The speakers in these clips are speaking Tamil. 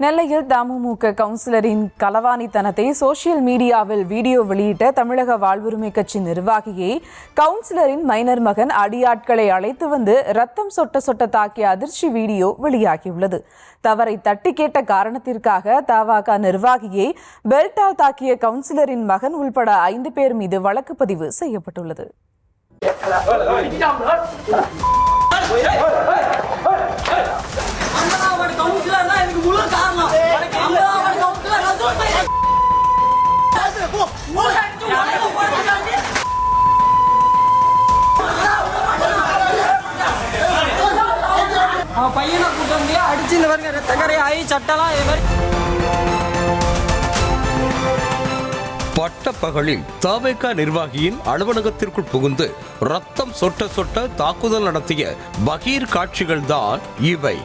நெல்லையில் தமுமுக கவுன்சிலரின் களவாணித்தனத்தை சோசியல் மீடியாவில் வீடியோ வெளியிட்ட தமிழக வாழ்வுரிமை கட்சி நிர்வாகியை கவுன்சிலரின் மைனர் மகன் அடியாட்களை அழைத்து வந்து ரத்தம் சொட்ட சொட்ட தாக்கிய அதிர்ச்சி வீடியோ வெளியாகியுள்ளது. தவறை தட்டி கேட்ட காரணத்திற்காக தவாக நிர்வாகியை பெல்ட்டால் தாக்கிய கவுன்சிலரின் மகன் உள்பட 5 பேர் மீது வழக்கு பதிவு செய்யப்பட்டுள்ளது. பையனை கூட்டு வந்து அடிச்சு இந்த மாதிரி ரத்தக்கரை ஆகி சட்டெல்லாம் இது மாதிரி. பட்டப்பகலில் தவேக நிர்வாகியின் அலுவலகத்திற்குள் புகுந்து ரத்தம் சொட்ட சொட்ட தாக்குதல் நடத்திய பகீர் காட்சிகள் தான் இவை.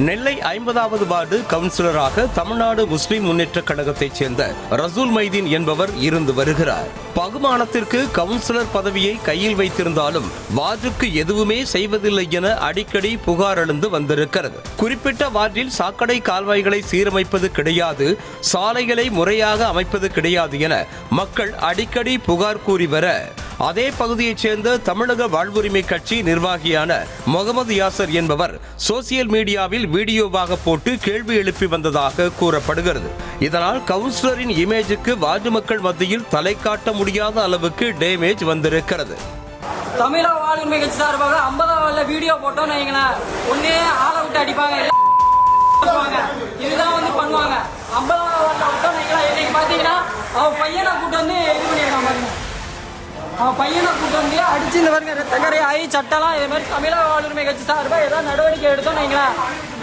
நெல்லை 50வது வார்டு கவுன்சிலராக தமிழ்நாடு முஸ்லிம் முன்னேற்ற கழகத்தைச் சேர்ந்த ரசூல் மைதீன் என்பவர் இருந்து வருகிறார். பகுமானத்திற்கு கவுன்சிலர் பதவியை கையில் வைத்திருந்தாலும் வார்டுக்கு எதுவுமே செய்வதில்லை என அடிக்கடி புகார் எழுந்து வந்திருக்கிறது. குறிப்பிட்ட வார்டில் சாக்கடை கால்வாய்களை சீரமைப்பது கிடையாது, சாலைகளை முறையாக அமைப்பது கிடையாது என மக்கள் அடிக்கடி புகார் கூறி வர, அதே பகுதியைச் சேர்ந்த தமிழக வாழ்வுரிமை கட்சி நிர்வாகியான முகமது யாசர் என்பவர் சோசியல் மீடியாவில் வீடியோவாக போட்டு கேள்வி எழுப்பி வந்ததாக கூறப்படுகிறது. இதனால் கவுன்சிலரின் இமேஜுக்கு வார்டு மக்கள் மத்தியில் தலை காட்ட முடியாத அளவுக்கு டேமேஜ் வந்திருக்கிறது. தமிழக வாழ்வுரிமை கட்சி சார்பாக 50வது வீடியோ போட்டோம் வைங்களேன், ஒன்னே ஆளை விட்டு அடிப்பாங்க, இதுதான் வந்து பண்ணுவாங்க. 50வது விட்டோம் வைங்களேன், இன்னைக்கு பாத்தீங்கன்னா அவன் பையனை கூட்டு வந்து இது பண்ணிருக்கான் பாருங்க. பையனை கூட்டு வந்து அடிச்சு இந்த மாதிரி ரத்தக்கரை ஆகி சட்டெல்லாம் இது மாதிரி தமிழக வாழ்வுரிமை கட்சி சார்பாக ஏதாவது நடவடிக்கை எடுத்தோம் வைங்களேன்,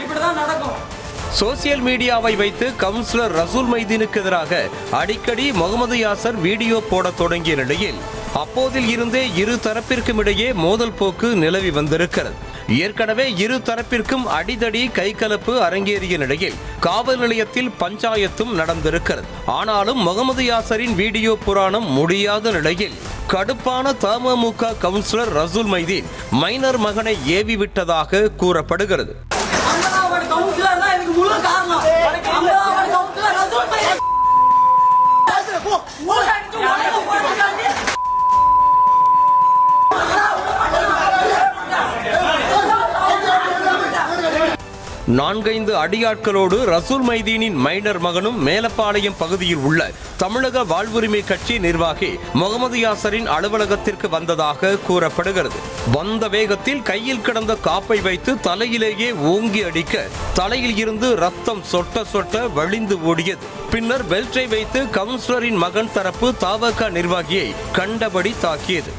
இப்படிதான் நடக்கும். சோசியல் மீடியாவை வைத்து கவுன்சிலர் ரசூல் மைதீனுக்கு எதிராக அடிக்கடி முகமது யாசர் வீடியோ போட தொடங்கிய நிலையில் அப்போதில் இருந்தே இரு தரப்பிற்கும் இடையே மோதல் போக்கு நிலவி வந்திருக்கிறது. ஏற்கனவே இரு தரப்பிற்கும் அடிதடி கைகலப்பு அரங்கேறிய நிலையில் காவல் நிலையத்தில் பஞ்சாயத்தும் நடந்திருக்கிறது. ஆனாலும் முகமது யாசரின் வீடியோ புராணம் முடியாத நிலையில் கடுப்பான தமுமுக கவுன்சிலர் ரசூல் மைதீன் மைனர் மகனை ஏவி விட்டதாக கூறப்படுகிறது. நான்கைந்து அடியாட்களோடு ரசூல் மைதீனின் மைனர் மகனும் மேலப்பாளையம் பகுதியில் உள்ள தமிழக வாழ்வுரிமை கட்சி நிர்வாகி முகமது யாசரின் அலுவலகத்திற்கு வந்ததாக கூறப்படுகிறது. வந்த வேகத்தில் கையில் கிடந்த காப்பை வைத்து தலையிலேயே ஓங்கி அடிக்க தலையில் இருந்து ரத்தம் சொட்ட சொட்ட வழிந்து ஓடியது. பின்னர் பெல்ட்டை வைத்து கவுன்சிலரின் மகன் தரப்பு தவேக நிர்வாகியை கண்டபடி தாக்கியது.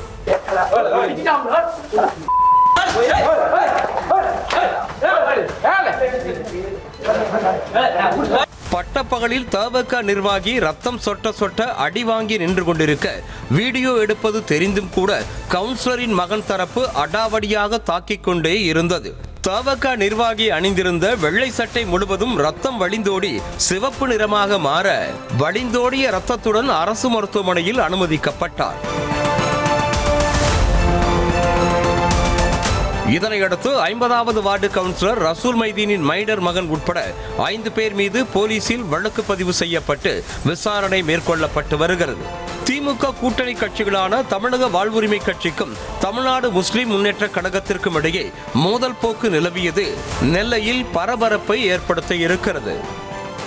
பட்டப்பகலில் தவேக நிர்வாகி ரத்தம் சொட்ட சொட்ட அடி வாங்கி நின்று கொண்டிருக்க வீடியோ எடுப்பது தெரிந்தும் கூட கவுன்சிலரின் மகன் தரப்பு அடாவடியாக தாக்கிக் கொண்டே இருந்தது. தவேக நிர்வாகி அணிந்திருந்த வெள்ளை சட்டை முழுவதும் ரத்தம் வழிந்தோடி சிவப்பு நிறமாக மாற வழிந்தோடிய ரத்தத்துடன் அரசு மருத்துவமனையில் அனுமதிக்கப்பட்டார். இதனையடுத்து 50வது வார்டு கவுன்சிலர் ரசூல் மைதீனின் மைனர் மகன் உட்பட 5 பேர் மீது போலீசில் வழக்கு பதிவு செய்யப்பட்டு விசாரணை மேற்கொள்ளப்பட்டு வருகிறது. திமுக கூட்டணி கட்சிகளான தமிழக வாழ்வுரிமை கட்சிக்கும் தமிழ்நாடு முஸ்லிம் முன்னேற்ற கழகத்திற்கும் இடையே மோதல் போக்கு நிலவியது நெல்லையில் பரபரப்பை ஏற்படுத்த இருக்கிறது.